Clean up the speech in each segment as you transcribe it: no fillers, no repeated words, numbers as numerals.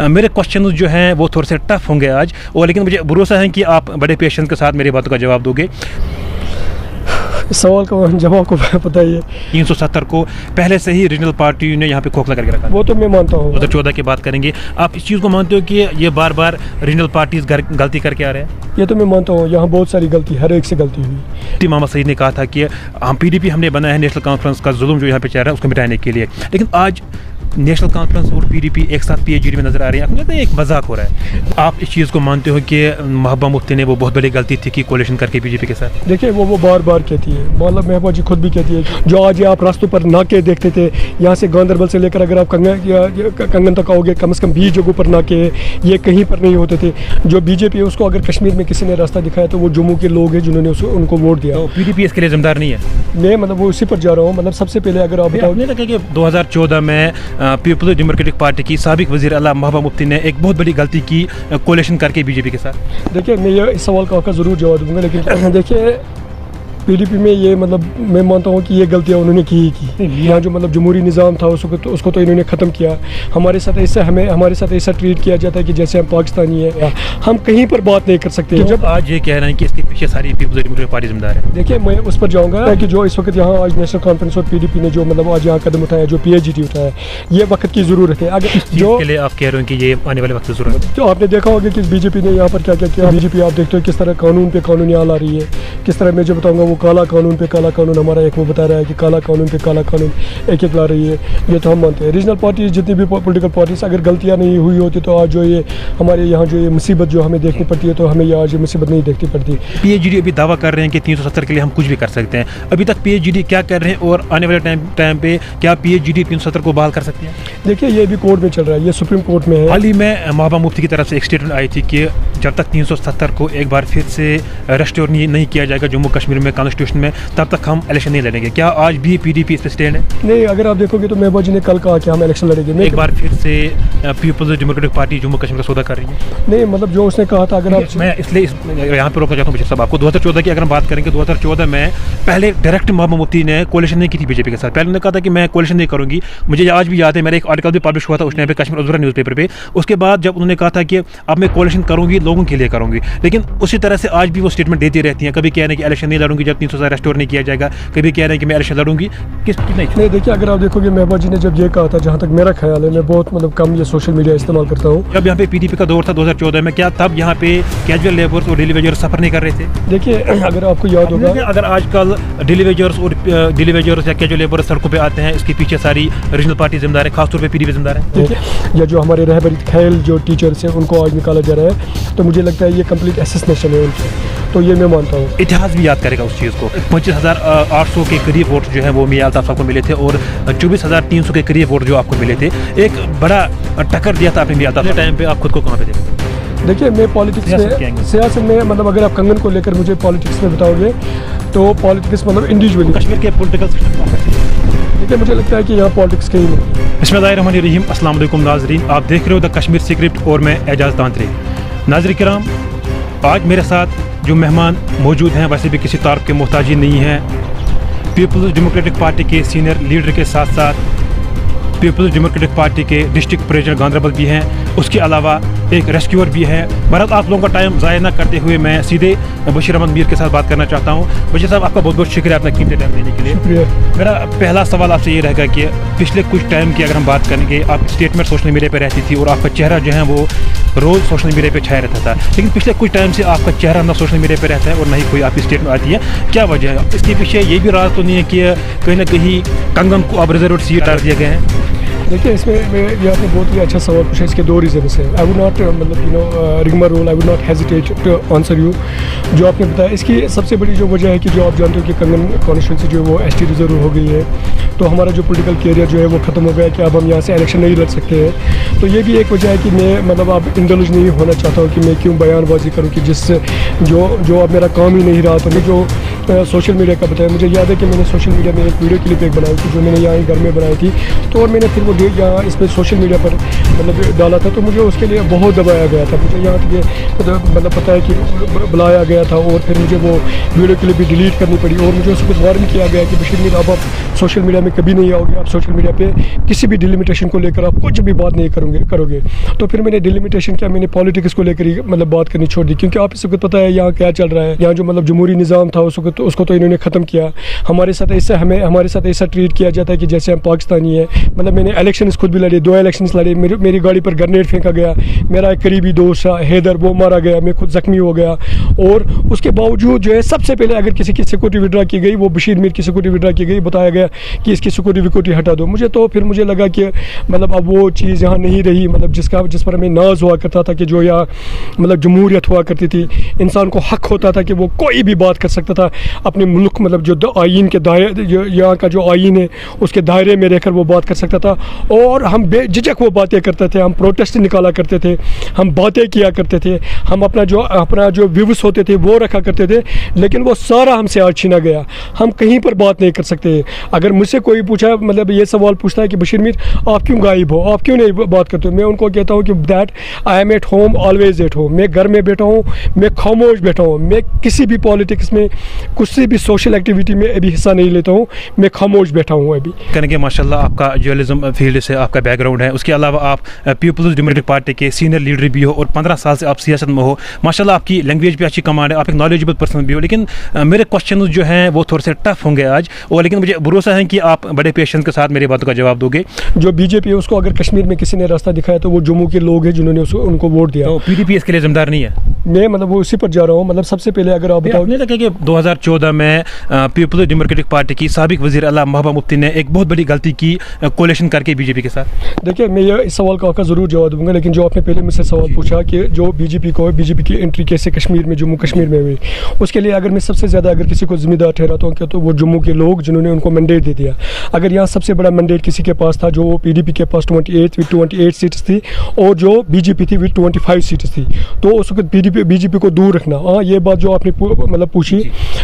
मेरे क्वेश्चन जो हैं वो थोड़े से टफ होंगे आज, और लेकिन मुझे भरोसा है कि आप बड़े पेशेंस के साथ मेरी बातों का जवाब दोगे। सवाल का जवाब को पता ही है। 370 को पहले से ही रीजनल पार्टी ने यहाँ पे खोखला करके रखा। वो तो मैं मानता हूँ। 2014 की बात करेंगे, आप इस चीज़ को मानते हो कि ये बार बार रीजनल पार्टीज गलती करके आ रहे हैं? ये तो मैं मानता हूँ, यहाँ बहुत सारी गलती, हर एक से गलती हुई। मोहम्मद सईद ने कहा था कि हम PDP हमने बनाया है नेशनल कॉन्फ्रेंस का जुल्म जो यहाँ पे चल रहा है उसको मिटाने के लिए, लेकिन आज नेशनल कॉन्फ्रेंस और PDP एक साथ PHD में नजर आ रही है। आपको लगता है एक मजाक हो रहा है? आप इस चीज़ को मानते हो कि महबूबा मुफ्ती ने वो बहुत बड़ी गलती थी कि कोलिशन करके BJP के साथ? देखिए वो बार बार कहती है, मतलब महबूबा जी खुद भी कहती है, जो आज आप रास्तों पर नाके देखते थे, यहाँ से गांधरबल से लेकर अगर आप कंगन तक आओगे, कम से कम 20 जगहों पर नाके, ये कहीं पर नहीं होते थे। जो BJP है उसको अगर कश्मीर में किसी ने रास्ता दिखाया तो वो जम्मू के लोग हैं जिन्होंने उनको वोट दिया। तो PDP इसके लिए जिम्मेदार नहीं है? मैं मतलब वो उसी पर जा रहा हूँ। मतलब सबसे पहले अगर आप बताओ कि 2014 में पीपल्स डेमोक्रेटिक पार्टी की साबिक वज़ीर आला महबूबा मुफ्ती ने एक बहुत बड़ी गलती की कोलिशन करके BJP के साथ। देखिए मैं ये इस सवाल का ज़रूर जवाब दूंगा, लेकिन देखिए PDP में ये मतलब मैं मानता हूँ कि ये गलतियाँ उन्होंने की ही की। यहाँ जो मतलब जमहूरी निज़ाम था उसको तो इन्होंने ख़त्म किया। हमारे साथ ऐसा ट्रीट किया जाता है कि जैसे हम पाकिस्तानी हैं, हम कहीं पर बात नहीं कर सकते। तो जब आज ये कह रहे हैं कि इसके पीछे सारी पीपल्स डेमोक्रेटिक पार्टी जिम्मेदार है, देखिए मैं उस पर जाऊँगा कि जो इस वक्त यहाँ आज नेशनल कॉन्फ्रेंस और PDP ने जो मतलब आज यहाँ कदम उठाया, जो PHD उठाया, ये वक्त की ज़रूरत है। अगर जो के लिए आप कह रहे हो कि ये आने वाले वक्त की ज़रूरत है, तो आपने देखा होगा कि BJP ने यहाँ पर क्या क्या किया। BJP आप देखते हो किस तरह कानून पे कानून आ रही है, किस तरह मैं जो बताऊँगा वो काला कानून पे काला कानून हमारा एक वो बता रहा है कि काला कानून पे काला कानून एक ला रही है। ये तो हम मानते हैं। रीजनल पार्टीज जितनी भी पॉलिटिकल पार्टीज अगर गलतियाँ नहीं हुई होती तो आज जो ये हमारे यहाँ जो ये मुसीबत जो हमें देखनी पड़ती है, तो हमें ये आज मुसीबत नहीं देखनी पड़ती। PHD अभी दावा कर रहे हैं कि 370 के लिए हम कुछ भी कर सकते हैं। अभी तक PHD क्या कर रहे हैं और आने वाले टाइम पे क्या PHD 370 को बहाल कर सकते हैं? देखिए ये भी कोर्ट में चल रहा है, ये सुप्रीम कोर्ट में है। हाल ही में महबूबा मुफ्ती की तरफ से एक स्टेटमेंट आई थी कि जब तक 370 को एक बार फिर से रेस्टोर नहीं किया जाएगा जम्मू कश्मीर में कॉन्स्टिट्यूशन में, तब तक हम इलेक्शन नहीं लड़ेंगे। क्या आज भी PDP इस पर स्टैंड है? नहीं, अगर आप देखोगे तो महबूबा जी ने कल कहा कि हम इलेक्शन लड़ेंगे। एक बार फिर से peoples democratic party Jammu Kashmir का सौदा कर रही है? नहीं, मतलब जो उसने कहा था, अगर आप मैं इसलिए यहाँ पे रोकना चाहता हूँ साहब आपको। 2014 की अगर हम बात करेंगे, 2014 में पहले डायरेक्ट महबूबा मुफ्ती ने कोलिशन नहीं की थी BJP के साथ। पहले उन्होंने कहा था कि मैं कोलिशन नहीं करूँगी। मुझे आज भी याद है, मेरा एक आर्टिकल भी पब्लिश हुआ था उस टाइम पे कश्मीर उज़्रा न्यूज़पेपर पे। उसके बाद जब उन्होंने कहा था कि अब मैं कोलिशन करूँगी, लोगों के लिए करूँगी, लेकिन उसी तरह से आज भी वो स्टेटमेंट देती रहती हैं। कभी कह रहे हैं कि इलेक्शन नहीं लड़ूंगी जब 370 रेस्टोर नहीं किया जाएगा, कभी कह रहे हैं कि मैं इलेक्शन लड़ूंगी। नहीं, देखिए अगर आप देखोगे महबूबा जी ने जब ये कहा था, जहाँ तक मेरा ख्याल है, मैं बहुत मतलब कम ये सोशल मीडिया इस्तेमाल करता हूँ। जब यहाँ पे PDP का दौर था 2014 में, क्या तब यहाँ पे कैजुअल लेबर्स और डेली वेजर्स सफर नहीं कर रहे थे? देखिए अगर आपको याद होगा, अगर आजकल डेली वेजर्स या कैजुअल लेबर्स सड़कों पे आते हैं, इसके पीछे सारी रीजनल पार्टी जिम्मेदार है, खासतौर पे PDP जिम्मेदार है। या जो हमारे रहबरी खेल जो टीचर्स हैं उनको आज निकाला जा रहा है, तो मुझे लगता है ये कंप्लीट एसेसिनेशन है उनकी, तो ये मैं मानता हूँ। इतिहास भी याद करेगा उस चीज़ को। 25,800 के करीब वोट जो है वो मियां अल्ताफ साहब को मिले थे और 24,300 के करीब वोट जो आपको मिले थे। एक बड़ा टक्कर दिया था आपने मियां अल्ताफ टाइम पे। आप खुद को कहाँ पे देखते? देखिए मैं पॉलिटिक्स में, सियासत में, मतलब अगर आप कंगन को लेकर मुझे पॉलिटिक्स में बताओगे तो पॉलिटिक्स मतलब इंडिविजुअली कश्मीर के पॉलिटिकल सिस्टम। देखिए मुझे लगता है कि यहाँ पॉलिटिक्स कहीं नहीं। बिस्मिल्लाहिर्रहमानिर्रहीम, अस्सलाम वालेकुम नाज़रीन, आप देख रहे हो द कश्मीर सीक्रेट और मैं एजाज तांत्रे। नाज़रीन किराम, आज मेरे साथ जो मेहमान मौजूद हैं वैसे भी किसी तारीफ के मोहताज ही नहीं हैं। पीपल्स डेमोक्रेटिक पार्टी के सीनियर लीडर के साथ साथ पीपल्स डेमोक्रेटिक पार्टी के डिस्ट्रिक्ट प्रेसिडेंट गांधरबल भी हैं, उसके अलावा एक रेस्क्यूअर भी है। बहरहाल आप लोगों का टाइम ज़ाया ना करते हुए मैं सीधे बशीर अहमद मीर के साथ बात करना चाहता हूँ। बशीर साहब, आपका बहुत बहुत शुक्रिया अपना कीमती टाइम देने के लिए। मेरा पहला सवाल आपसे ये रहेगा कि पिछले कुछ टाइम की अगर हम बात करेंगे, आप स्टेटमेंट सोशल मीडिया पर रहती थी और आपका चेहरा जो है वो रोज़ सोशल मीडिया पे छाया रहता था, लेकिन पिछले कुछ टाइम से आपका चेहरा ना सोशल मीडिया पे रहता है और ना ही कोई आपकी स्टेटमेंट आती है। क्या वजह है? इसके पीछे ये भी राज तो नहीं है कि कहीं ना कहीं कंगन को अब रिजर्व सीट डाल दिए गए हैं? देखिए इसमें ये आपने बहुत ही अच्छा सवाल पूछा। इसके दो रीजन्स हैं। आई वुड नॉट मतलब ring my role, I would not hesitate to answer you. जो आपने बताया, इसकी सबसे बड़ी जो वजह है कि जो आप जानते हो कि कंगन कॉन्स्टिट्यूंसी जो है वो ST रिजर्व हो गई है, तो हमारा जो पॉलिटिकल कैरियर जो है वो ख़त्म हो गया है कि अब हम यहाँ से इलेक्शन नहीं लड़ सकते हैं। तो ये भी एक वजह है कि मैं मतलब अब इंडल्ज नहीं होना चाहता हूँ कि मैं क्यों बयानबाजी करूँ कि जिससे जो अब मेरा काम ही नहीं रहा, तो मैं जो सोशल मीडिया का बताया। मुझे याद है कि मैंने सोशल मीडिया में एक वीडियो क्लिप एक बनाई थी जो मैंने यहाँ घर में बनाई थी, तो और मैंने फिर वो यहाँ इस पर सोशल मीडिया पर मतलब डाला था, तो मुझे उसके लिए बहुत दबाया गया था। मुझे यहाँ तक ये मतलब पता है कि बुलाया गया था और फिर मुझे वो वीडियो क्लिप भी डिलीट करनी पड़ी और मुझे उसको वार्न किया गया कि बशीर मीर अब आप सोशल मीडिया में कभी नहीं आओगे, आप सोशल मीडिया पे किसी भी डिलिमिटेशन को लेकर आप कुछ भी बात नहीं करोगे। तो फिर मैंने डिलिमिटेशन क्या, मैंने पॉलिटिक्स को लेकर ही मतलब बात करनी छोड़ दी, क्योंकि आप इस वक्त पता है यहाँ क्या चल रहा है। यहाँ जो मतलब जमहूरी निज़ाम था उस वक्त उसको तो इन्होंने ख़त्म किया। हमारे साथ ऐसा ट्रीट किया जाता है कि जैसे हम पाकिस्तानी है। मतलब मैंने इलेक्शन खुद भी लड़े, 2 इलेक्शन लड़े, मेरी गाड़ी पर ग्रेनेड फेंका गया, मेरा एक करीबी दोस्त हैदर वो मारा गया, मैं खुद जख्मी हो गया। और उसके बावजूद जो है सबसे पहले अगर किसी की सिक्योरिटी विड्रा की गई, वो बशीर मीर की सिक्योरिटी विड्रा की गई, बताया गया कि इसकी सिक्योरिटी हटा दो। मुझे लगा कि मतलब अब वो चीज़ यहाँ नहीं रही, मतलब जिस पर हमें नाज हुआ करता था कि जो यहाँ मतलब जमहूरियत हुआ करती थी, इंसान को हक होता था कि वो कोई भी बात कर सकता था अपने मुल्क, मतलब जो आइन के दायरे, यहाँ का जो आइन है उसके दायरे में रहकर वो बात कर सकता था। और हम बेझिझक वो बातें करते थे, हम प्रोटेस्ट निकाला करते थे, हम बातें किया करते थे, हम अपना जो व्यूज़ होते थे वो रखा करते थे, लेकिन वो सारा हमसे आज छीना गया। हम कहीं पर बात नहीं कर सकते। अगर मुझसे कोई पूछा, मतलब ये सवाल पूछता है कि बशीर मीर आप क्यों गायब हो, आप क्यों नहीं बात करते हो, मैं उनको कहता हूँ कि that I am at home always at home. मैं घर में बैठा हूँ, मैं खामोश बैठा हूँ, मैं किसी भी पॉलिटिक्स में, किसी भी सोशल एक्टिविटी में अभी हिस्सा नहीं लेता हूँ, मैं खामोश बैठा हूँ अभी। करेंगे माशाल्लाह, आपका जर्नलिज्म फील्ड से आपका बैकग्राउंड है, उसके अलावा आप पीपल्स डेमोक्रेटिक पार्टी के सीनियर लीडर भी हो और 15 साल से आप सियासत में हो। माशाल्लाह आपकी लैंग्वेज भी अच्छी कमांड है, आप एक नॉलेजेबल पर्सन भी हो। लेकिन मेरे क्वेश्चन जो हैं वो थोड़े से टफ होंगे आज, और लेकिन मुझे भरोसा है कि आप बड़े पेशेंस के साथ मेरी बातों का जवाब दोगे। जो बीजेपी है उसको अगर कश्मीर में किसी ने रास्ता दिखाया तो वो जम्मू के लोग हैं जिन्होंने उनको वोट दिया। तो पीडीपी इसके लिए जिम्मेदार नहीं है? मैं मतलब वो उसी पर जा रहा हूँ। मतलब सबसे पहले अगर आप बताओ, आपने लगा कि 2014 में पीपल्स डेमोक्रेटिक पार्टी की साबिक वज़ीर आला महबूबा मुफ्ती ने एक बहुत बड़ी गलती की कोलिशन करके बीजेपी के साथ। देखिए, मैं ये इस सवाल का ज़रूर जवाब दूंगा, लेकिन जो आपने पहले मुझसे सवाल पूछा कि जो बीजेपी की एंट्री कैसे कश्मीर में, जम्मू कश्मीर में हुई, उसके लिए अगर मैं सबसे ज़्यादा अगर किसी को जिम्मेदार ठहराता हूँ तो वो जम्मू के लोग जिन्होंने उनको मैंडेट दे दिया। अगर यहाँ सबसे बड़ा मैंडेट किसी के पास था, जो पीडीपी के पास 28 सीट्स थी और जो बीजेपी थी विद 25 सीट्स थी, तो उस वक्त बीजेपी को दूर रखना। हाँ, ये बात जो आपने मतलब पूछी,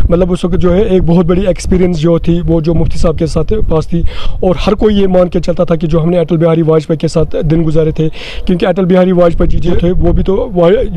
मतलब उस वक्त जो है एक बहुत बड़ी एक्सपीरियंस जो थी वो जो मुफ्ती साहब के साथ पास थी, और हर कोई ये मान के चलता था कि जो हमने अटल बिहारी वाजपेयी के साथ दिन गुजारे थे, क्योंकि अटल बिहारी वाजपेयी जी जो थे वो भी तो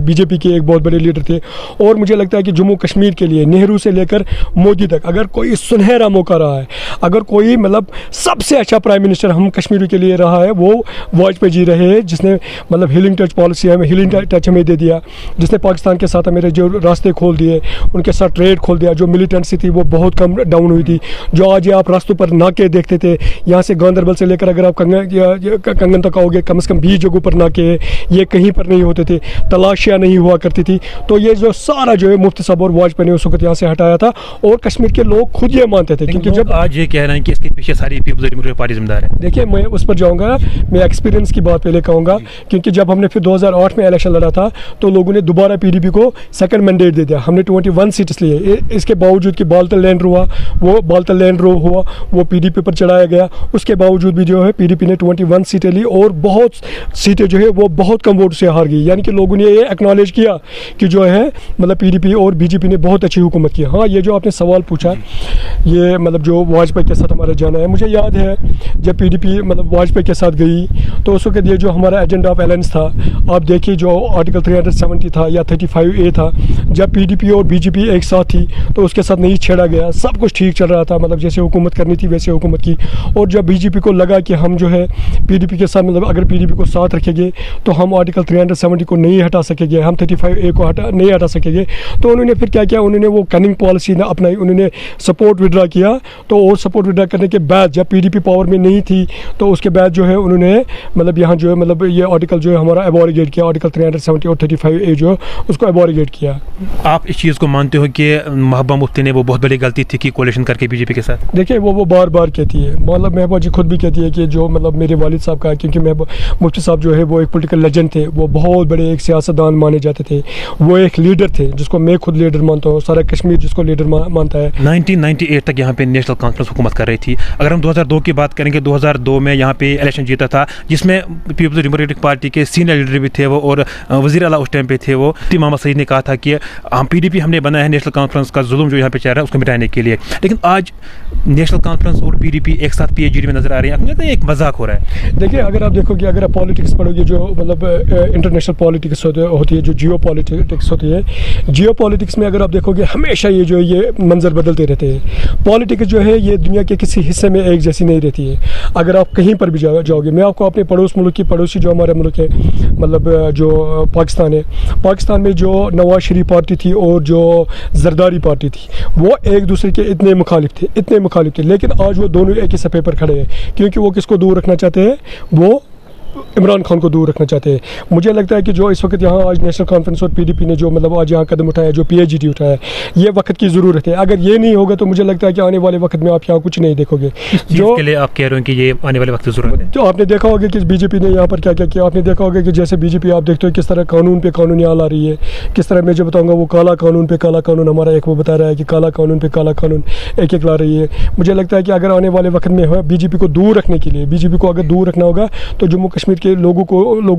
बीजेपी के एक बहुत बड़े लीडर थे। और मुझे लगता है कि जम्मू कश्मीर के लिए नेहरू से लेकर मोदी तक अगर कोई सुनहरा मौका रहा है, अगर कोई मतलब सबसे अच्छा प्राइम मिनिस्टर हम कश्मीर के लिए रहा है, वो वाजपेयी जी रहे, जिसने मतलब हीलिंग टच पॉलिसी हमें, हीलिंग टच हमें दे दिया, जिसने पाकिस्तान के साथ मेरे जो रास्ते खोल दिए, उनके साथ ट्रेड खोल दिया, जो मिलिटेंसी थी वो बहुत कम डाउन हुई थी। जो आज ये आप रास्तों पर नाके देखते थे, यहाँ से गांदरबल से लेकर अगर आप कंगन तक आओगे, कम से कम 20 जगहों पर नाके, ये कहीं पर नहीं होते थे, तलाशियाँ नहीं हुआ करती थी। तो ये जो सारा जो है मुफ्ती साहब और वाजपेयी ने उस वक्त यहाँ से हटाया था, और कश्मीर के लोग खुद ये मानते थे। क्योंकि जब आज ये कह रहे हैं कि इसके पीछे सारी पीपल्स डेमोक्रेटिक पार्टी जिम्मेदार है। देखिए, मैं उस पर जाऊँगा, मैं एक्सपीरियंस की बात पहले कहूँगा, क्योंकि जब हमने फिर 2008 में इलेक्शन लड़ा था तो लोगों ने दोबारा पीडीपी को सेकंड मैंडेट दे दिया। हमने 21 सीट्स लिए, इसके बावजूद कि बालतल लैंड रो हुआ वो पीडीपी पर चढ़ाया गया। उसके बावजूद भी जो है पीडीपी ने 21 सीटें ली और बहुत सीटें जो है वो बहुत कम वोट से हार गई। यानी कि लोगों ने ये एक्नॉलेज किया कि जो है मतलब पीडीपी और बीजेपी ने बहुत अच्छी हुकूमत की। हाँ, ये जो आपने सवाल पूछा, ये मतलब जो वाजपेयी के साथ हमारा जाना है, मुझे याद है जब पीडीपी मतलब वाजपेयी के साथ गई तो उस वक्त ये जो हमारा एजेंडा ऑफ अलायंस था, आप देखिए जो आर्टिकल 370 था या 35A था, जब पीडीपी और बीजेपी एक साथ थी तो उसके साथ नहीं छेड़ा गया, सब कुछ ठीक चल रहा था, मतलब जैसे हुकूमत करनी थी वैसे हुकूमत की। और जब बीजेपी को लगा कि हम जो है पीडीपी के साथ, मतलब अगर पीडीपी को साथ रखेंगे तो हम आर्टिकल 370 को नहीं हटा सकेंगे, हम 35A को नहीं हटा सकेंगे, तो उन्होंने फिर क्या किया, उन्होंने वो कनिंग पॉलिसी ना अपनाई, उन्होंने सपोर्ट विड्रा किया। तो और सपोर्ट विड्रा करने के बाद जब पीडीपी पावर में नहीं थी तो उसके बाद जो है उन्होंने मतलब यहाँ जो है मतलब ये आर्टिकल जो है हमारा एबॉरिगेट किया, आर्टिकल 370 और 35A जो है उसको एबॉरिगेट किया। आप इस चीज़ को मानते हो कि महबूबा मुफ्ती ने वो बहुत बड़ी गलती थी कि कोलिशन करके बीजेपी के साथ? देखिए, वो बार बार कहती है, मतलब महबूबा जी खुद भी कहती है कि जो मतलब मेरे वालिद साहब का, क्योंकि मुफ्ती साहब जो है वो एक पॉलिटिकल लेजेंड थे, वो बहुत बड़े एक सियासतदान माने जाते थे, वो एक लीडर थे जिसको मैं खुद लीडर मानता हूँ, सारा कश्मीर जिसको लीडर मानता है। 1998 तक यहाँ पे नेशनल कॉन्फ्रेंस हुकूमत कर रही थी। अगर हम 2002 की बात करेंगे, 2002 में यहाँ पे इलेक्शन जीता था जिसमें पीपल्स डेमोक्रेटिक पार्टी के सीनियर लीडर भी थे वो, और वज़ीर आला उस टाइम पे थे वो, मोहम्मद सईद ने कहा था कि हम पीडीपी हमने बनाया है नेशनल कॉन्फ्रेंस का जुल्म जो यहाँ पे चल रहा है उसको मिटाने के लिए। लेकिन आज नेशनल कॉन्फ्रेंस और PDP एक साथ PAGD में नजर आ रही है, आपको लगता है एक मजाक हो रहा है? देखिए, अगर आप देखोगे, अगर आप पॉलिटिक्स पढ़ोगे, जो मतलब इंटरनेशनल पॉलिटिक्स होती है, जो जियो पॉलिटिक्स होती है, जियो पॉलिटिक्स में अगर आप देखोगे हमेशा ये जो है ये मंजर बदलते रहते हैं। पॉलिटिक्स जो है ये दुनिया के किसी हिस्से में एक जैसी नहीं रहती है। अगर आप कहीं पर भी जाओगे, मैं आपको अपने पड़ोसी जो हमारा मुल्क है, मतलब जो पाकिस्तान है, पाकिस्तान में जो नवाज शरीफ पार्टी थी और जो जरदारी पार्टी थी, वो एक दूसरे के इतने मुखालिफ थे, लेकिन आज वो दोनों एक ही सफ़े पर खड़े हैं, क्योंकि वो किसको दूर रखना चाहते हैं? वो इमरान खान को दूर रखना चाहते हैं। मुझे लगता है कि जो इस वक्त यहाँ आज नेशनल कॉन्फ्रेंस और PDP ने जो मतलब आज यहाँ कदम उठाया, जो PAGD उठाया, ये वक्त की ज़रूरत है। अगर ये नहीं होगा तो मुझे लगता है कि आने वाले वक्त में आप यहाँ कुछ नहीं देखोगे। जो के लिए आप कह रहे हो कि ये आने वाले वक्त की ज़रूरत है, तो आपने देखा होगा कि BJP ने यहाँ पर क्या क्या किया। आपने देखा होगा कि जैसे BJP आप देखते हो किस तरह कानून पे कानून यहाँ ला रही है, किस तरह मैं जो बताऊँगा वो काला कानून पे काला कानून, हमारा एक वो बता रहा है कि काला कानून पे काला कानून एक ला रही है। मुझे लगता है कि अगर आने वाले वक्त में BJP को दूर रखने के लिए, BJP को अगर दूर रखना होगा तो जम्मू कश्मीर के लोगों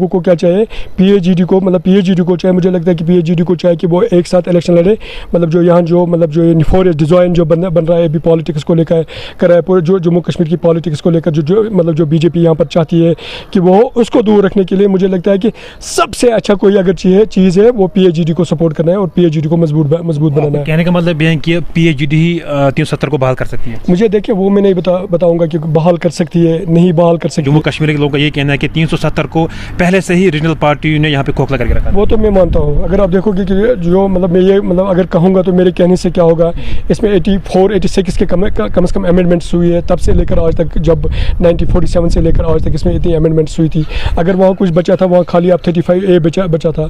को क्या चाहिए? PAGD को चाहिए। मुझे लगता है कि PAGD को चाहिए कि वो एक साथ इलेक्शन लड़े। मतलब जो यहाँ जो मतलब जो निफोरियस डिज़ाइन जो बन रहा है अभी पॉलिटिक्स को लेकर कर रहा है, पूरे जो जम्मू कश्मीर की पॉलिटिक्स को लेकर जो मतलब जो BJP यहाँ पर चाहती है कि वो उसको दूर रखने के लिए मुझे लगता है कि सबसे अच्छा कोई अगर चीज़ है वो PAGD को सपोर्ट करना है और PAGD को मजबूत बनाना है। कहने का मतलब ये है कि PAGD ही 370 को बहाल कर सकती है? मुझे देखिए वो मैं नहीं बताऊंगा कि बहाल कर सकती है, नहीं बहाल कर सकती। जम्मू कश्मीर के लोगों का ये कहना है कि 370 को पहले से ही रीजनल पार्टी ने यहाँ पे खोखला करके रखा। वो तो मैं मानता हूँ। अगर आप देखोगे कि जो मतलब मैं ये मतलब अगर कहूँगा तो मेरे कहने से क्या होगा, इसमें 86 के कम से कम अमेंडमेंट्स हुई है तब से लेकर आज तक। जब 1947 से लेकर आज तक इसमें इतनी अमेंडमेंट्स हुई थी। अगर वहाँ कुछ बचा था, वहाँ खाली आप 35A बचा था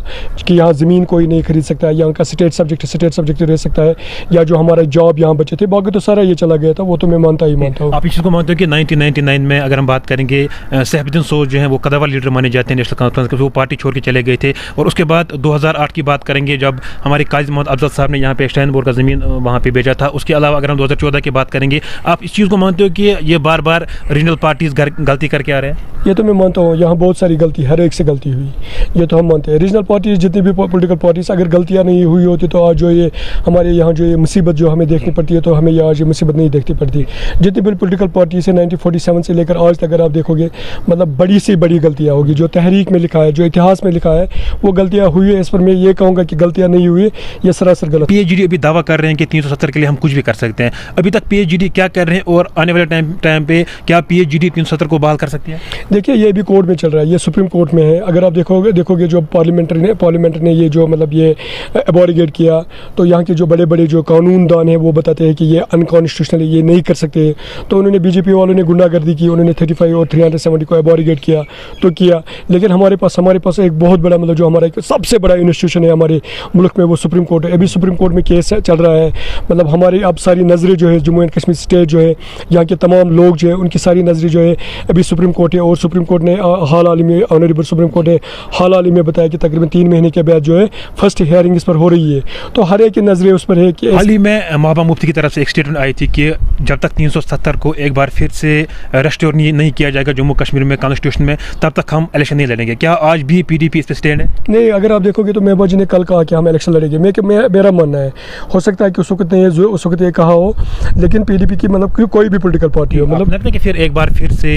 कि यहाँ ज़मीन कोई नहीं खरीद सकता है, यहाँ का स्टेट सब्जेक्ट रह सकता है, या जो हमारा जॉब यहाँ बचे थे, बाकी तो सारा ये चला गया था। वो तो मैं मानता हूँ। आप इस चीज़ को मानते हो कि 1999 में अगर हम बात करेंगे, सैफुद्दीन सोज जो है वो कदावर लीडर माने जाते हैं नेशनल कॉन्फ्रेंस के, वो पार्टी छोड़ के चले गए थे। और उसके बाद 2008 की बात करेंगे जब हमारे काजी मोहम्मद अफजल साहब ने यहाँ पे स्टैनबोर्ड का ज़मीन वहाँ पे भेजा था। उसके अलावा अगर हम 2014 की बात करेंगे, आप इस चीज़ को मानते हो कि ये बार बार रीजनल पार्टीज गलती करके आ रहे हैं? ये तो मैं मानता हूँ, यहाँ बहुत सारी गलती, हर एक से गलती हुई, ये तो हम मानते हैं। रीजनल पार्टीज जितनी भी पॉलिटिकल पार्टीज अगर गलतियाँ नहीं हुई होती तो आज जो ये हमारे यहाँ जो ये मुसीबत जो हमें देखनी पड़ती है, तो हमें ये आज ये मुसीबत नहीं देखनी पड़ती। जितनी भी पॉलिटिकल पार्टीज है 1947 से लेकर आज तक अगर आप देखोगे, मतलब बड़ी से बड़ी गलतियाँ होगी। जो तहरीक में लिखा है, जो इतिहास में लिखा है, वो गलतियाँ हुई है। इस पर मैं ये कहूँगा कि गलतियाँ नहीं हुई, ये सरासर गलत। PAGD अभी दावा कर रहे हैं कि 370 के लिए हम कुछ भी कर सकते हैं। अभी तक PAGD क्या कर रहे हैं और आने वाले टाइम पे क्या PAGD 370 को बहाल कर सकती है? देखिए, ये भी कोर्ट में चल रहा है, ये सुप्रीम कोर्ट में है। अगर आप देखोगे जो पार्लियामेंट ने ये जो मतलब ये एबॉरिगेट किया, तो यहाँ के जो बड़े बड़े जो कानूनदान हैं वो बताते हैं कि ये अनकॉन्स्टिट्यूशनल, ये नहीं कर सकते। तो उन्होंने BJP वालों ने गुंडागर्दी की, उन्होंने 35 और 370 को एबॉरिगेट किया तो किया। लेकिन हमारे पास एक बहुत बड़ा मतलब जो हमारा सबसे बड़ा इंस्टीट्यूशन है हमारे मुल्क में, वो सुप्रीम कोर्ट है। अभी सुप्रीम कोर्ट में केस चल रहा है। मतलब हमारी अब सारी नज़रें जो है जम्मू एंड कश्मीर स्टेट जो है, यहाँ के तमाम लोग जो है, उनकी सारी नज़रें जो है अभी सुप्रीम कोर्ट है। और सुप्रीम कोर्ट ने हाल ही में, ऑनरेबल सुप्रीम कोर्ट ने हाल ही में बताया कि तकरीबन 3 महीने के बाद जो है फर्स्ट हियरिंग इस पर हो रही है। तो हर एक की नज़रें उस पर है कि हाल ही में महबूबा मुफ्ती की तरफ से एक स्टेटमेंट आई थी कि जब तक 370 को एक बार फिर से रेस्टोर नहीं किया जाएगा जम्मू कश्मीर में कॉन्स्टिट्यूशन में, तब तक हम इलेक्शन नहीं लड़ेंगे। क्या आज भी PDP इस पर स्टैंड है? नहीं, अगर आप देखोगे तो महबूबा जी ने कल कहा कि हम इलेक्शन लड़ेंगे। मेरा मानना है, हो सकता है कि उस वक्त ये कहा हो, लेकिन PDP की मतलब कोई भी पॉलिटिकल पार्टी हो, मतलब लगता है कि फिर एक बार फिर से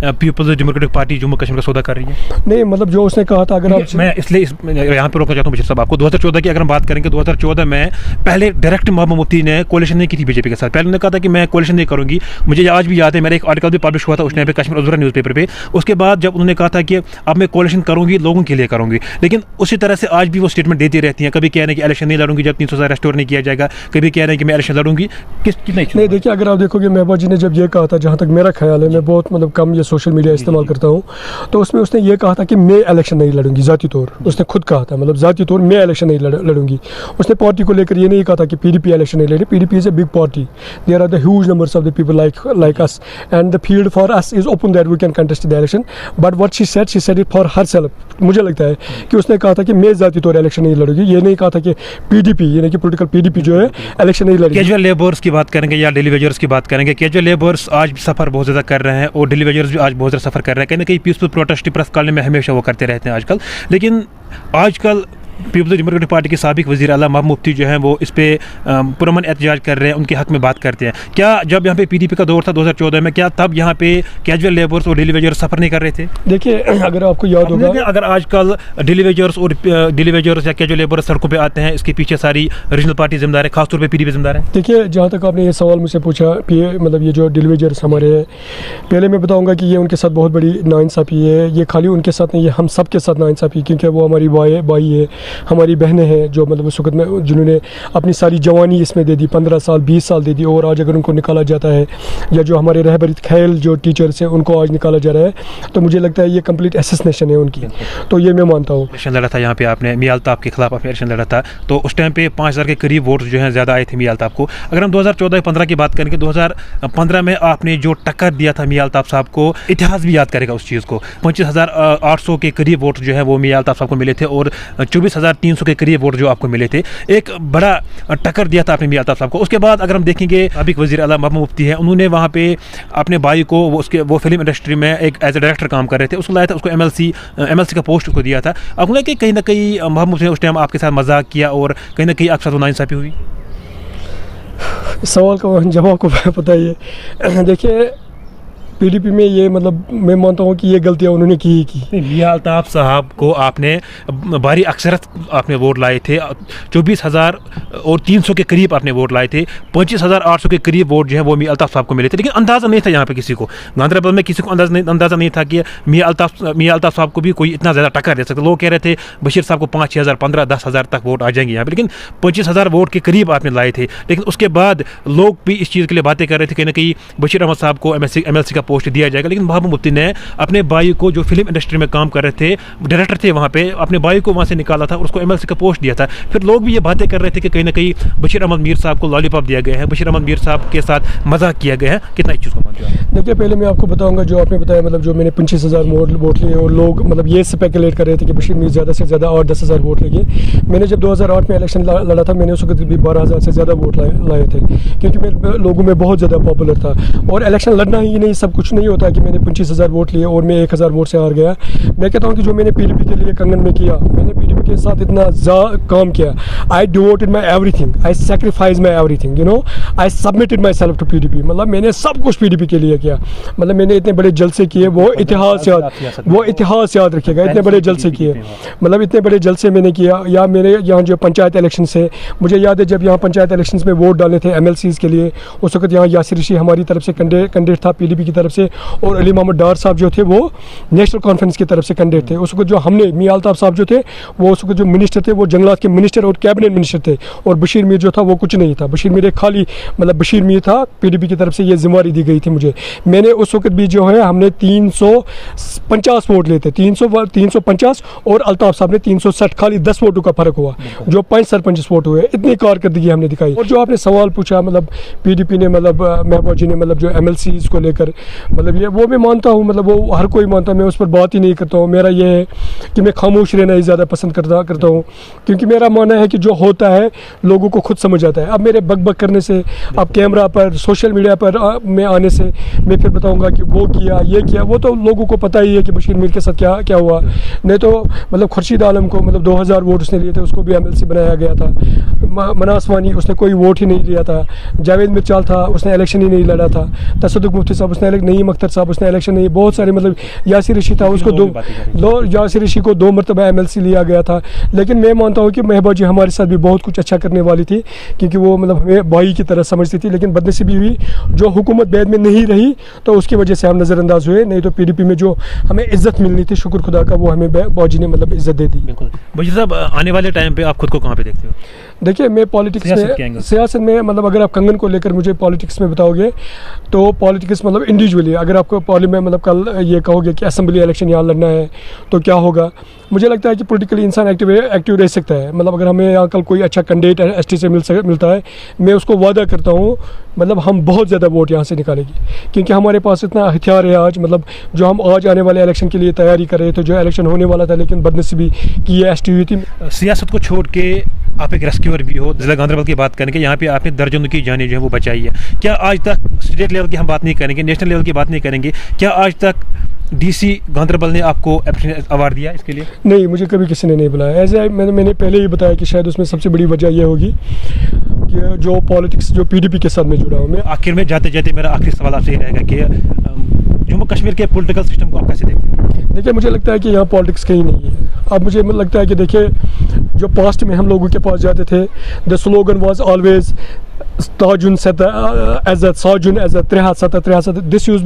peoples democratic party Jammu Kashmir का सौदा कर रही है? नहीं, मतलब जो उसने कहा था, अगर आप मैं इसलिए यहाँ पे रोकना चाहता हूँ बशीर साहब आपको। 2014 की अगर हम बात करेंगे, 2014 में पहले डायरेक्ट महबूबा मुफ्ती ने कोalition नहीं की थी BJP के साथ। पहले उन्होंने कहा था कि मैं कोalition नहीं करूँगी। मुझे आज भी याद है, मेरा एक आर्टिकल भी पब्लिश हुआ था उस टाइम पे कश्मीर उज़रा न्यूज़पेपर पे। उसके बाद जब उन्होंने कहा था कि अब मैं कोalition करूँगी, लोगों के लिए करूँगी, लेकिन उसी तरह से आज भी वो स्टेटमेंट देती रहती हैं। कभी कह रहे हैं कि इलेक्शन नहीं लड़ूंगी जब 300 रेस्टोर नहीं किया जाएगा, कभी कह रहे हैं कि मैं इलेक्शन लड़ूंगी। नहीं, देखिए, अगर आप देखोगे महबूबा जी ने जब ये कहा था, जहाँ तक मेरा ख्याल है, मैं बहुत मतलब कम ये सोशल मीडिया इस्तेमाल करता हूँ, तो उसमें उसने ये कहा था कि मैं इलेक्शन नहीं लड़ूंगी ज़ाती तौर। उसने खुद कहा था, मतलब ज़ाती तौर मैं इलेक्शन नहीं लड़ूंगी। उसने पार्टी को लेकर ये नहीं कहा था कि PDP इलेक्शन नहीं लड़े। PDP is a big party, there are the huge numbers of the people like us, and the field for us is open that we can contest the election. But what she said it for herself. मुझे लगता है कि उसने कहा था कि मैं ज़ाती तौर इलेक्शन नहीं लड़ूंगी। ये नहीं कहा था कि PDP, यानी कि पॉलिटिकल PDP जो है इलेक्शन नहीं लड़ेगी। कैजुअल लेबर्स की बात करेंगे या डेली वेजर्स की बात करेंगे, कैजुअल लेबर्स आज सफ़र बहुत ज़्यादा कर रहे हैं और डेली वेजर्स भी आज बहुत ज़्यादा सफ़र कर रहे हैं। कहीं ना कहीं पीसफुल प्रोटेस्ट प्रेस कॉलोनी में हमेशा वो करते रहते हैं आजकल। लेकिन आजकल پیپلز ڈیموکریٹک پارٹی کے سابق وزیر اعلیٰ محمود مفتی جو ہیں وہ اس پہ پرامن احتجاج کر رہے ہیں, ان کے حق میں بات کرتے ہیں. کیا جب یہاں پہ پی ڈی پی کا دور تھا 2014 میں, کیا تب یہاں پہ کیجول لیبرس اور ڈیلی ویجرس سفر نہیں کر رہے تھے؟ دیکھیے اگر آپ کو یاد ہوگا, اگر آج کل ڈیلی ویجرس یا کیجول لیبرس سڑکوں پہ آتے ہیں, اس کے پیچھے ساری ریجنل پارٹی ذمہ دار ہے, خاص طور پہ پی ڈی پی ذمہ دار ہے. دیکھیے جہاں تک آپ نے یہ سوال مجھ سے پوچھا, مطلب یہ جو ڈیلی ویجرس ہمارے ہیں, پہلے میں بتاؤں گا کہ یہ ان کے ساتھ بہت بڑی ناانصافی ہے. یہ خالی ان کے ساتھ نہیں, یہ ہم سب کے ساتھ ناانصافی, کیونکہ وہ ہماری بھائی ہے, ہماری بہنیں ہیں, جو مطلب اس وقت میں جنہوں نے اپنی ساری جوانی اس میں دے دی, 15 سال 20 سال دے دی, اور آج اگر ان کو نکالا جاتا ہے, یا جو ہمارے رہبری خیل جو ٹیچرس ہیں ان کو آج نکالا جا رہا ہے, تو مجھے لگتا ہے یہ کمپلیٹ اسیسنیشن ہے ان کی. تو یہ میں مانتا ہوں. الیکشن لڑا تھا یہاں پہ آپ نے, میاں الطاف کے خلاف آپ نے الیکشن لڑا تھا, تو اس ٹائم پہ 5000 کے قریب ووٹس جو ہیں زیادہ آئے تھے میاں الطاف کو. اگر ہم 2014-15 کی بات کریں گے, 2015 میں آپ نے جو ٹکر دیا تھا میاں الطاف صاحب کو, اتہاس بھی یاد کرے گا اس چیز کو. 25,800 کے قریب ووٹ جو ہیں وہ میاں الطاف صاحب کو ملے تھے, اور 24,300 کے قریب ووٹ جو آپ کو ملے تھے. ایک بڑا ٹکر دیا تھا آپ نے میاں الطاف صاحب کو. اس کے بعد اگر ہم دیکھیں گے, سابق وزیر اعلیٰ محمود مفتی ہے, انہوں نے وہاں پہ اپنے بھائی کو وہ فلم انڈسٹری میں ایک ایز اے ڈائریکٹر کام کر رہے تھے, اس کو لایا تھا, اس کو ایم ایل سی کا پوسٹ کو دیا تھا. آپ کو کہ کہیں نہ کہیں محمود مفتی نے اس ٹائم آپ کے ساتھ مذاق کیا, اور کہیں نہ کہیں آپ کے ساتھ ناانصافی ہوئی؟ سوال کا جواب کو پتہ ہی ہے. دیکھیے پی ڈی پی میں یہ مطلب میں مانتا ہوں کہ یہ غلطیاں انہوں نے کی. میاں الطاف صاحب کو آپ نے بھاری اکثرت آپ نے ووٹ لائے تھے, 24,300 کے قریب آپ نے ووٹ لائے تھے. 25,800 کے قریب ووٹ جو ہیں وہ میاں الطاف صاحب کو ملے تھے, لیکن اندازہ نہیں تھا یہاں پہ کسی کو, گاندربل میں کسی کو اندازہ نہیں تھا کہ میاں الطاف صاحب کو بھی کوئی اتنا زیادہ ٹکر دے سکتا. لوگ کہہ رہے تھے بشیر صاحب کو 5,000 15 10,000 تک ووٹ آ جائیں گے یہاں پہ, لیکن 25,000 ووٹ کے قریب آپ نے لائے تھے. لیکن اس کے بعد لوگ بھی اس چیز کے لیے باتیں کر رہے تھے کہ نہ کہیں بشیر احمد صاحب کو ایم ایل سی کا پوسٹ دیا جائے گا. لیکن محمود مفتی نے اپنے بھائی کو, جو فلم انڈسٹری میں کام کر رہے تھے, ڈائریکٹر تھے وہاں پہ, اپنے بھائی کو وہاں سے نکالا تھا اور اس کو ایم ایل سی کا پوسٹ دیا تھا. پھر لوگ بھی یہ باتیں کر رہے تھے کہ کہیں نہ کہیں بشیر احمد میر صاحب کو لالی پاپ دیا گیا ہے, بشیر احمد میر صاحب کے ساتھ مذاق کیا گیا ہے. کتنا اس چیز کو مانتے ہیں؟ دیکھیے پہلے میں آپ کو بتاؤں گا, جو آپ نے بتایا مطلب جو میں نے 25,000 ووٹ لیے, اور لوگ مطلب یہ اسپیکولیٹ کر رہے تھے کہ بشیر میر زیادہ سے زیادہ 8-10,000 ووٹ لے گے. میں نے جب 2008 میں الیکشن لڑا تھا, میں نے اس وقت بھی 12,000 سے زیادہ ووٹ لائے تھے, کیونکہ میں لوگوں میں بہت زیادہ پاپولر تھا. اور الیکشن لڑنا ہی نہیں, سب کچھ نہیں ہوتا کہ میں نے 25,000 ووٹ لیے اور میں 1,000 ووٹ سے ہار گیا. میں کہتا ہوں کہ جو میں نے پی ڈی پی کے لیے کنگن میں کیا, میں نے پی ڈی پی کے ساتھ اتنا کام کیا. I devoted my everything, I sacrifice my everything, you know, I submitted myself to P D P. مطلب میں نے سب کچھ پی ڈی پی کے لیے کیا. مطلب میں نے اتنے بڑے جلسے کیے, وہ اتہاس یاد رکھے گا, اتنے بڑے جلسے کیے, مطلب اتنے بڑے جلسے میں نے کیا. یا میرے یہاں جو پنچایت الیکشن سے, مجھے یاد ہے جب یہاں پنچایت الیکشنز میں ووٹ ڈالے تھے ایم ایل سیز کے لیے, اس وقت یہاں یاسر رشی ہماری طرف سے کینڈیڈیٹ تھا پی ڈی پی کی طرف سے, اور علی محمد ڈار صاحب جو تھے وہ نیشنل کانفرنس کی طرف سے کینڈیڈیٹ تھے. اس وقت جو ہم نے میاں الطاف صاحب جو تھے وہ اس وقت جو منسٹر تھے وہ جنگلات کے منسٹر اور کیبنٹ منسٹر تھے, اور بشیر میر جو تھا وہ کچھ نہیں تھا. بشیر میر ایک خالی مطلب بشیر میر تھا, پی ڈی پی کی طرف سے یہ ذمہ داری دی گئی تھی مجھے. میں نے اس وقت بھی جو ہے ہم نے 350 ووٹ لیے تھے, 350, اور الطاف صاحب نے 360, خالی 10 ووٹوں کا فرق ہوا, جو 5 سرپنچ ووٹ ہوئے. اتنی کارکردگی ہم نے دکھائی. اور جو آپ نے سوال پوچھا مطلب پی ڈی پی نے مطلب محبوب جی نے مطلب جو ایم ایل سیز کو لے کر, مطلب یہ وہ میں مانتا ہوں, مطلب وہ ہر کوئی مانتا ہے, میں اس پر بات ہی نہیں کرتا ہوں. میرا یہ ہے کہ میں خاموش رہنا ہی زیادہ پسند کرتا ہوں, کیونکہ میرا ماننا ہے کہ جو ہوتا ہے لوگوں کو خود سمجھ آتا ہے. اب میرے بک کرنے سے, اب کیمرہ پر, سوشل میڈیا پر میں آنے سے میں پھر بتاؤں گا کہ وہ کیا, یہ کیا, وہ تو لوگوں کو پتہ ہی ہے کہ بشیر میر کے ساتھ کیا ہوا. نہیں تو مطلب خورشید عالم کو مطلب 2,000 ووٹ اس نے لیے تھے, اس کو بھی ایم ایل سی بنایا گیا تھا. مناس وانی اس نے کوئی ووٹ ہی نہیں لیا تھا. جاوید مرچال تھا, اس نے الیکشن ہی نہیں لڑا تھا. تصدق مفتی صاحب اس نے نعیم اختر صاحب اس نے الیکشن نہیں. بہت سارے مطلب یاسر رشی تھا, اس کو یاسر رشی کو 2 مرتبہ ایم ایل سی لیا گیا تھا. لیکن میں مانتا ہوں کہ محبوب جی ہمارے ساتھ بھی بہت کچھ اچھا کرنے والی تھی, کیونکہ وہ مطلب ہمیں بھائی کی طرح سمجھتی تھی. لیکن بدنصیبی ہوئی, جو حکومت بعد میں نہیں رہی تو اس کی وجہ سے ہم نظر انداز ہوئے. نہیں تو پی ڈی پی میں جو ہمیں عزت ملنی تھی, شکر خدا کا, وہ ہمیں باجی نے مطلب عزت دے دی. بالکل. بشیر صاحب, آنے والے ٹائم پہ آپ خود کو کہاں پہ دیکھتے ہو؟ دیکھیے میں پالیٹکس میں, سیاست میں مطلب اگر آپ کنگن کو لے کر مجھے پالیٹکس میں بتاؤ گے تو پالیٹکس مطلب انڈیویجولی, اگر آپ کو پارلیمنٹ مطلب کل یہ کہو گے کہ اسمبلی الیکشن یہاں لڑنا ہے تو کیا ہوگا, مجھے لگتا ہے کہ پولیٹیکلی انسان ایکٹیو رہ سکتا ہے. مطلب اگر ہمیں یہاں کل کوئی اچھا کینڈیڈیٹ ایس ٹی سے ملتا ہے, میں اس کو وعدہ کرتا ہوں مطلب ہم بہت زیادہ ووٹ یہاں سے نکالیں گے, کیونکہ ہمارے پاس اتنا ہتھیار ہے آج. مطلب جو ہم آج آنے والے الیکشن کے لیے تیاری کر رہے تھے, جو الیکشن ہونے والا تھا لیکن بدنصیبی کی یہ ایس ٹی ہوئی تھی. سیاست کو چھوڑ کے آپ ایک ریسکیور بھی ہو, ضلع گاندربل کی بات کریں گے, یہاں پہ آپ نے درجنوں کی جانیں جو ہے وہ بچائی ہے. کیا آج تک اسٹیٹ لیول کی ہم بات نہیں کریں گے, نیشنل لیول کی بات نہیں کریں گے, کیا آج تک DC گاندربل نے آپ کو اپریشیشن ایوارڈ دیا اس کے لیے؟ نہیں، مجھے کبھی کسی نے نہیں بلایا. ایز اے میں نے پہلے ہی بتایا کہ شاید اس میں سب سے بڑی وجہ یہ ہوگی کہ جو پالیٹکس جو PDP کے ساتھ میں جڑا ہوں میں. آخر میں جاتے جاتے میرا آخری سوال آپ سے یہ رہے گا کہ جموں کشمیر کے پولیٹیکل سسٹم کو آپ کیسے دیکھتے ہیں؟ دیکھیے مجھے لگتا ہے کہ یہاں پالیٹکس کہیں نہیں ہے. اب مجھے لگتا ہے کہ دیکھیے جو پاسٹ میں ہم لوگوں کے پاس جاتے تھے, دا سلوگن واز آلویز تاجن ایز اے ساجن ایز اے ترہا سطح this used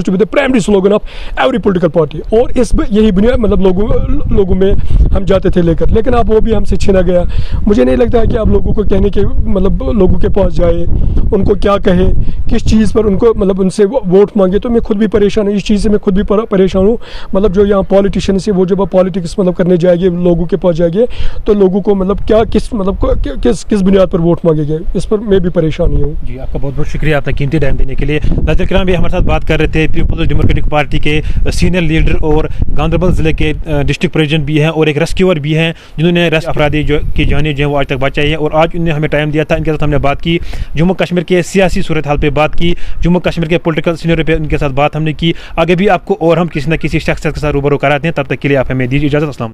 to be the primary slogan of every political party. اور اس یہی بنیاد مطلب لوگوں میں ہم جاتے تھے لے کر, لیکن اب وہ بھی ہم سے چھینا گیا. مجھے نہیں لگتا ہے کہ آپ لوگوں کو کہنے کے مطلب لوگوں کے پاس جائے, ان کو کیا کہے, کس چیز پر ان کو مطلب ان سے ووٹ مانگے. تو میں خود بھی پریشان ہوں اس چیز سے, میں خود بھی پریشان ہوں. مطلب جو یہاں پالیٹیشین سے وہ جب پالیٹکس مطلب کرنے جائے گے, لوگوں کے پاس جائے گے, تو لوگوں کو مطلب کیا کس بنیاد پر ووٹ مانگے گے, اس پر میں بھی پریشانی ہوں. جی آپ کا بہت بہت شکریہ آپ کا قیمتی ٹائم دینے کے لیے. ناظرین کرام بھی ہمارے ساتھ بات کر رہے تھے پیپلز ڈیموکریٹک پارٹی کے سینئر لیڈر اور گاندربل ضلع کے ڈسٹرکٹ پریزیڈنٹ بھی ہیں اور ایک ریسکیور بھی ہیں جنہوں نے افرادی کی جانیں جو ہیں وہ آج تک بچائی ہیں. اور آج انہوں نے ہمیں ٹائم دیا تھا, ان کے ساتھ ہم نے بات کی, جموں کشمیر کے سیاسی صورتحال پہ بات کی, جموں کشمیر کے پولیٹیکل سینئر پہ ان کے ساتھ بات ہم نے کی. آگے بھی آپ کو اور ہم کسی نہ کسی شخص کے ساتھ روبرو کراتے ہیں. تب تک کے لیے آپ ہمیں دیجیے اجازت. السلام.